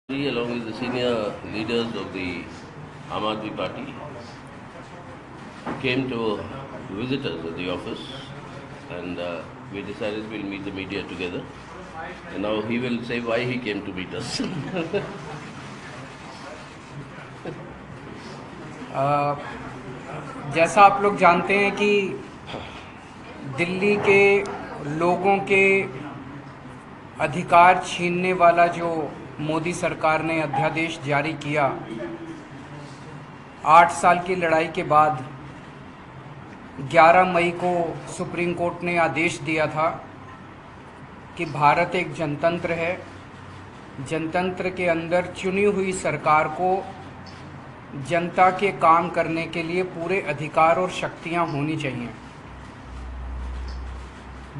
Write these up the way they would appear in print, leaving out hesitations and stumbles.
Along with the senior leaders of the Aam Aadmi Party, came to visit us at the office, and we decided we'll meet the media together. And now he will say why he came to meet us. जैसा आप लोग जानते हैं कि दिल्ली के लोगों के अधिकार छीनने वाला जो मोदी सरकार ने अध्यादेश जारी किया, 8 साल की लड़ाई के बाद 11 मई को सुप्रीम कोर्ट ने आदेश दिया था कि भारत एक जनतंत्र है। जनतंत्र के अंदर चुनी हुई सरकार को जनता के काम करने के लिए पूरे अधिकार और शक्तियां होनी चाहिए।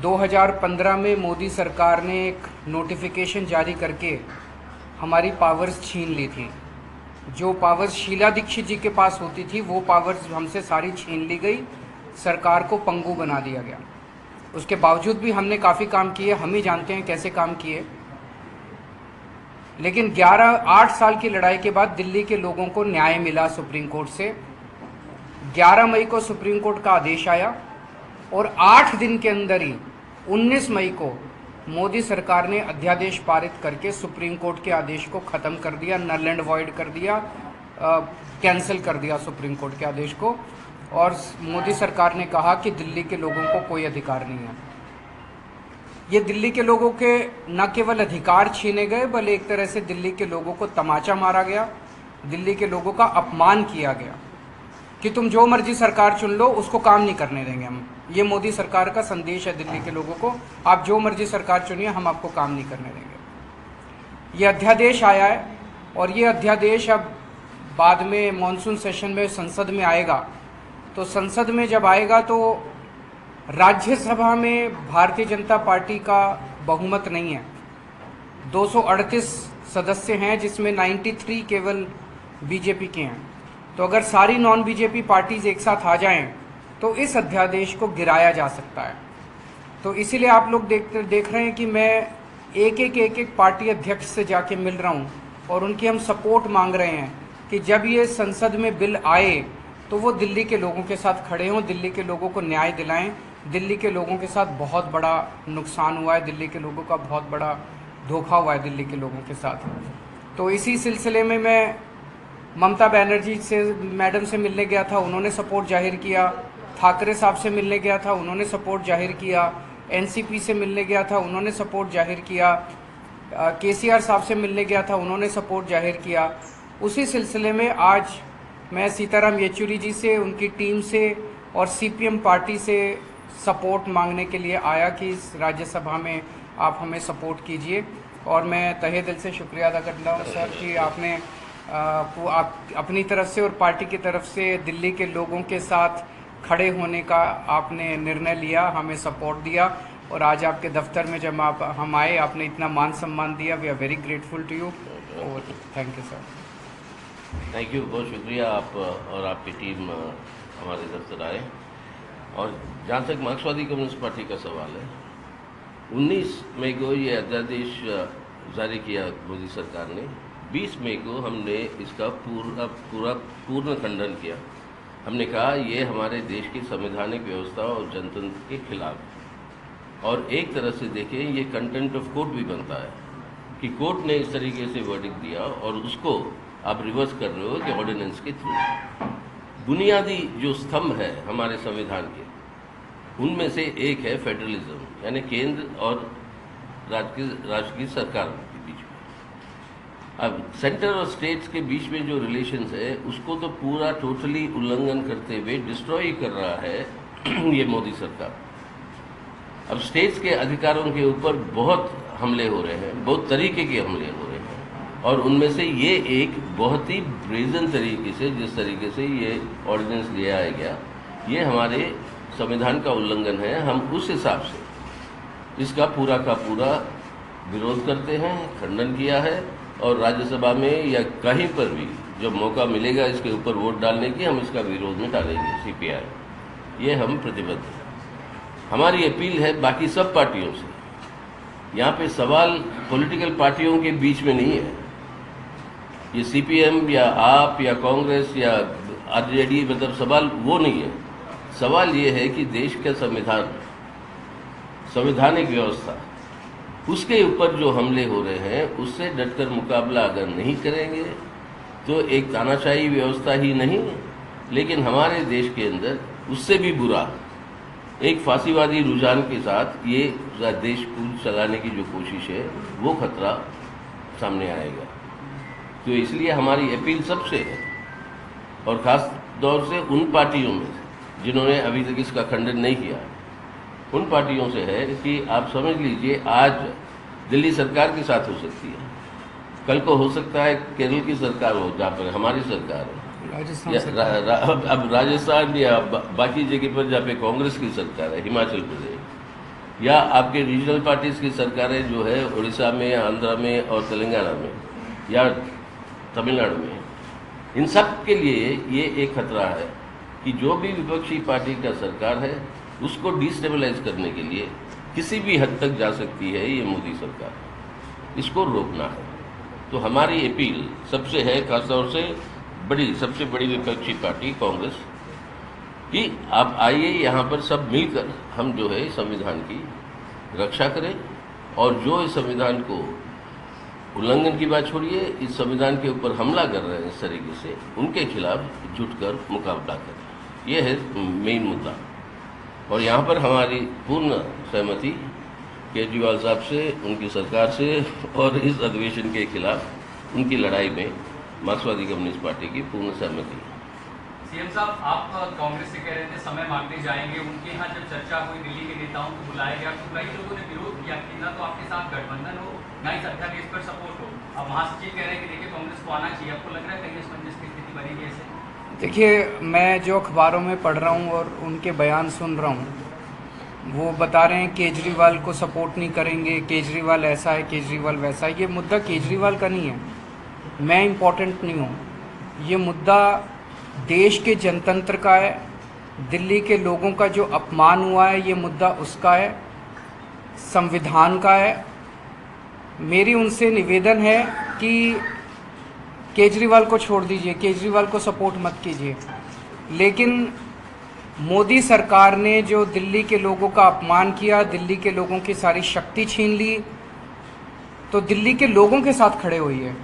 2015 में मोदी सरकार ने एक नोटिफिकेशन जारी करके हमारी पावर्स छीन ली थी। जो पावर्स शीला दीक्षित जी के पास होती थी वो पावर्स हमसे सारी छीन ली गई, सरकार को पंगु बना दिया गया। उसके बावजूद भी हमने काफ़ी काम किए, हम ही जानते हैं कैसे काम किए। लेकिन 8 साल की लड़ाई के बाद दिल्ली के लोगों को न्याय मिला सुप्रीम कोर्ट से। 11 मई को सुप्रीम कोर्ट का आदेश आया और 8 दिन के अंदर ही 19 मई को मोदी सरकार ने अध्यादेश पारित करके सुप्रीम कोर्ट के आदेश को ख़त्म कर दिया, नल एंड वॉइड कर दिया, कैंसिल कर दिया सुप्रीम कोर्ट के आदेश को। और मोदी सरकार ने कहा कि दिल्ली के लोगों को कोई अधिकार नहीं है। ये दिल्ली के लोगों के न केवल अधिकार छीने गए, बल्कि एक तरह से दिल्ली के लोगों को तमाचा मारा गया, दिल्ली के लोगों का अपमान किया गया कि तुम जो मर्जी सरकार चुन लो, उसको काम नहीं करने देंगे हम। ये मोदी सरकार का संदेश है दिल्ली के लोगों को, आप जो मर्जी सरकार चुनिए, हम आपको काम नहीं करने देंगे। ये अध्यादेश आया है और ये अध्यादेश अब बाद में मॉनसून सेशन में संसद में आएगा। तो संसद में जब आएगा तो राज्यसभा में भारतीय जनता पार्टी का बहुमत नहीं है। 238 सदस्य हैं जिसमें 93 केवल बीजेपी के हैं। तो अगर सारी नॉन बीजेपी पार्टीज एक साथ आ जाएं तो इस अध्यादेश को गिराया जा सकता है। तो इसीलिए आप लोग देख रहे हैं कि मैं एक एक पार्टी अध्यक्ष से जाके मिल रहा हूं और उनकी हम सपोर्ट मांग रहे हैं कि जब ये संसद में बिल आए तो वो दिल्ली के लोगों के साथ खड़े हों, दिल्ली के लोगों को न्याय दिलाएं। दिल्ली के लोगों के साथ बहुत बड़ा नुकसान हुआ है, दिल्ली के लोगों का बहुत बड़ा धोखा हुआ है दिल्ली के लोगों के साथ। तो इसी सिलसिले में मैं ममता बनर्जी से मैडम से मिलने गया था, उन्होंने सपोर्ट जाहिर किया। ठाकरे साहब से मिलने गया था, उन्होंने सपोर्ट जाहिर किया। एनसीपी से मिलने गया था, उन्होंने सपोर्ट जाहिर किया। केसीआर साहब से मिलने गया था, उन्होंने सपोर्ट जाहिर किया। उसी सिलसिले में आज मैं सीताराम येचुरी जी से, उनकी टीम से और सीपीएम पार्टी से सपोर्ट मांगने के लिए आया कि इस राज्यसभा में आप हमें सपोर्ट कीजिए। और मैं तहे दिल से शुक्रिया अदा करता हूँ सर कि आपने आप अपनी तरफ से और पार्टी की तरफ से दिल्ली के लोगों के साथ खड़े होने का आपने निर्णय लिया, हमें सपोर्ट दिया। और आज आपके दफ्तर में जब हम आए, आपने इतना मान सम्मान दिया। We are very grateful to you. Thank you sir. Thank you, बहुत शुक्रिया। आप और आपकी टीम हमारे दफ्तर आए। और जहाँ तक मार्क्सवादी कम्युनिस्ट पार्टी का सवाल है, 19 मई को ये अध्यादेश जारी किया मोदी सरकार ने। 20 मई को हमने इसका पूर्ण खंडन किया। हमने कहा ये हमारे देश की संवैधानिक व्यवस्था और जनतंत्र के खिलाफ है। और एक तरह से देखें, ये कंटेंट ऑफ कोर्ट भी बनता है कि कोर्ट ने इस तरीके से वर्डिक्ट दिया और उसको आप रिवर्स कर रहे हो कि ऑर्डिनेंस के थ्रू। बुनियादी जो स्तंभ है हमारे संविधान के, उनमें से एक है फेडरलिज्म, यानी केंद्र और राज्य की सरकार के बीच में। अब सेंटर और स्टेट्स के बीच में जो रिलेशंस है उसको तो पूरा टोटली उल्लंघन करते हुए डिस्ट्रॉय कर रहा है ये मोदी सरकार। अब स्टेट्स के अधिकारों के ऊपर बहुत हमले हो रहे हैं, बहुत तरीके के हमले हो रहे हैं। और उनमें से ये एक बहुत ही ब्रेजन तरीके से, जिस तरीके से ये ऑर्डिनेंस लिया गया, ये हमारे संविधान का उल्लंघन है। हम उस हिसाब से इसका पूरा का पूरा विरोध करते हैं, खंडन किया है। और राज्यसभा में या कहीं पर भी जब मौका मिलेगा इसके ऊपर वोट डालने की, हम इसका विरोध में डालेंगे। सीपीआई ये हम प्रतिबद्ध हैं। हमारी अपील है बाकी सब पार्टियों से, यहाँ पे सवाल पॉलिटिकल पार्टियों के बीच में नहीं है। ये सीपीएम या आप या कांग्रेस या आरजेडी, मतलब सवाल वो नहीं है। सवाल ये है कि देश का संविधान, संवैधानिक व्यवस्था, उसके ऊपर जो हमले हो रहे हैं उससे डटकर मुकाबला अगर नहीं करेंगे तो एक तानाशाही व्यवस्था ही नहीं, लेकिन हमारे देश के अंदर उससे भी बुरा एक फांसीवादी रुझान के साथ ये देश को चलाने की जो कोशिश है वो खतरा सामने आएगा। तो इसलिए हमारी अपील सबसे है, और ख़ास तौर से उन पार्टियों में जिन्होंने अभी तक इसका खंडन नहीं किया, उन पार्टियों से है कि आप समझ लीजिए आज दिल्ली सरकार के साथ हो सकती है, कल को हो सकता है केरल की सरकार हो जहाँ पर हमारी सरकार है, अब राजस्थान या बाकी जगह पर जहाँ पे कांग्रेस की सरकार है, हिमाचल प्रदेश, या आपके रीजनल पार्टीज की सरकारें जो है उड़ीसा में, आंध्रा में और तेलंगाना में या तमिलनाडु में, इन सब के लिए ये एक खतरा है कि जो भी विपक्षी पार्टी का सरकार है उसको डिस्टेबलाइज करने के लिए किसी भी हद तक जा सकती है ये मोदी सरकार, इसको रोकना है। तो हमारी अपील सबसे है, खासतौर से सबसे बड़ी विपक्षी पार्टी कांग्रेस, कि आप आइए यहाँ पर सब मिलकर हम जो है संविधान की रक्षा करें, और जो इस संविधान को उल्लंघन की बात छोड़िए, इस संविधान के ऊपर हमला कर रहे हैं इस तरीके से, उनके खिलाफ जुटकर मुकाबला करें। ये है मेन मुद्दा, और यहाँ पर हमारी पूर्ण सहमति केजरीवाल साहब से, उनकी सरकार से, और इस अधिवेशन के खिलाफ उनकी लड़ाई में मार्क्सवादी कम्युनिस्ट पार्टी की पूर्ण सहमति। सीएम साहब, आप कांग्रेस से कह रहे थे समय मांगने जाएंगे, उनके यहाँ जब चर्चा हुई दिल्ली के नेताओं को बुलाया गया तो कई लोगों ने विरोध किया कि ना तो आपके साथ गठबंधन हो, ना ही अध्यादेश पर सपोर्ट हो। अब महासचिव कह रहे हैं कि देखिए कांग्रेस को आना चाहिए, आपको लग रहा है कहीं असमंजस की स्थिति बनेगी ऐसे? देखिए, मैं जो अखबारों में पढ़ रहा हूँ और उनके बयान सुन रहा हूँ, वो बता रहे हैं केजरीवाल को सपोर्ट नहीं करेंगे, केजरीवाल ऐसा है, केजरीवाल वैसा है। ये मुद्दा केजरीवाल का नहीं है, मैं इम्पोर्टेंट नहीं हूँ, ये मुद्दा देश के जनतंत्र का है, दिल्ली के लोगों का जो अपमान हुआ है ये मुद्दा उसका है, संविधान का है। मेरी उनसे निवेदन है कि केजरीवाल को छोड़ दीजिए, केजरीवाल को सपोर्ट मत कीजिए, लेकिन मोदी सरकार ने जो दिल्ली के लोगों का अपमान किया, दिल्ली के लोगों की सारी शक्ति छीन ली, तो दिल्ली के लोगों के साथ खड़े हुई है।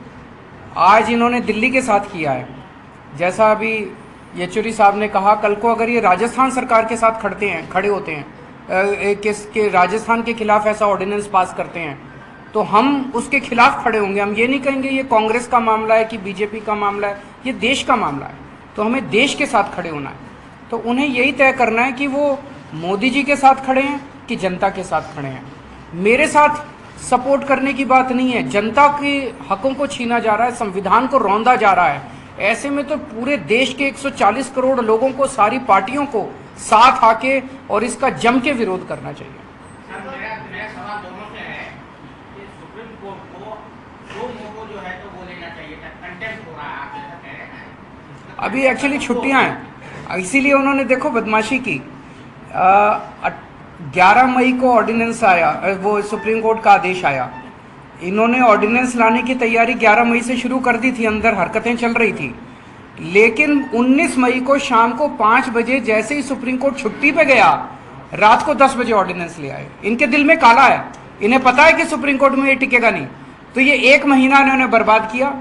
आज इन्होंने दिल्ली के साथ किया है, जैसा अभी येचुरी साहब ने कहा, कल को अगर ये राजस्थान सरकार के साथ खड़े होते हैं, के राजस्थान के खिलाफ ऐसा ऑर्डिनेंस पास करते हैं, तो हम उसके खिलाफ खड़े होंगे। हम ये नहीं कहेंगे ये कांग्रेस का मामला है कि बीजेपी का मामला है, ये देश का मामला है, तो हमें देश के साथ खड़े होना है। तो उन्हें यही तय करना है कि वो मोदी जी के साथ खड़े हैं कि जनता के साथ खड़े हैं। मेरे साथ सपोर्ट करने की बात नहीं है, जनता के हकों को छीना जा रहा है, संविधान को रौंदा जा रहा है। ऐसे में तो पूरे देश के 140 करोड़ लोगों को, सारी पार्टियों को साथ आके और इसका जम के विरोध करना चाहिए। मेरा सवाल दोनों से है कि सुप्रीम कोर्ट को दो मोटो जो है तो वो लेना चाहिए था, कंटेम्प्ट हो रहा है, आप ऐसा कह रहे हैं। अभी एक्चुअली छुट्टियां हैं, इसीलिए उन्होंने देखो बदमाशी की। 11 मई को ऑर्डिनेंस आया, वो सुप्रीम कोर्ट का आदेश आया, इन्होंने ऑर्डिनेंस लाने की तैयारी 11 मई से शुरू कर दी थी, अंदर हरकतें चल रही थी, लेकिन 19 मई को शाम को 5 बजे जैसे ही सुप्रीम कोर्ट छुट्टी पे गया, रात को 10 बजे ऑर्डिनेंस ले आए। इनके दिल में काला है, इन्हें पता है कि सुप्रीम कोर्ट में ये टिकेगा नहीं, तो ये 1 महीना इन्होंने बर्बाद किया।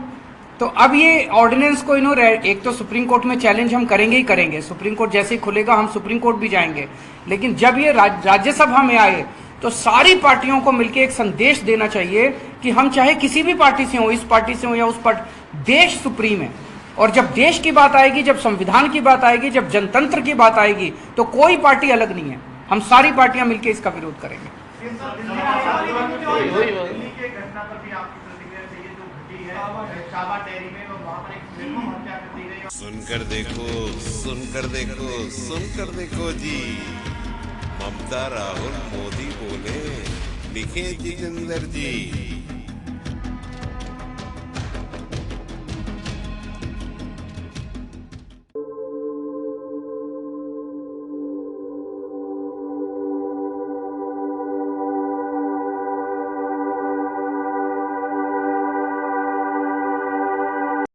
तो अब ये ऑर्डिनेंस को इन्होंने, एक तो सुप्रीम कोर्ट में चैलेंज हम करेंगे ही करेंगे, सुप्रीम कोर्ट जैसे ही खुलेगा हम सुप्रीम कोर्ट भी जाएंगे, लेकिन जब ये राज्यसभा में आए तो सारी पार्टियों को मिलकर एक संदेश देना चाहिए कि हम चाहे किसी भी पार्टी से हो, इस पार्टी से हो या उस पार्टी, देश सुप्रीम है। और जब देश की बात आएगी, जब संविधान की बात आएगी, जब जनतंत्र की बात आएगी, तो कोई पार्टी अलग नहीं है, हम सारी पार्टियां मिलकर इसका विरोध करेंगे। सुनकर देखो, सुनकर देखो, सुनकर देखो जी, ममता राहुल मोदी बोले, लिखे जितेंद्र जी।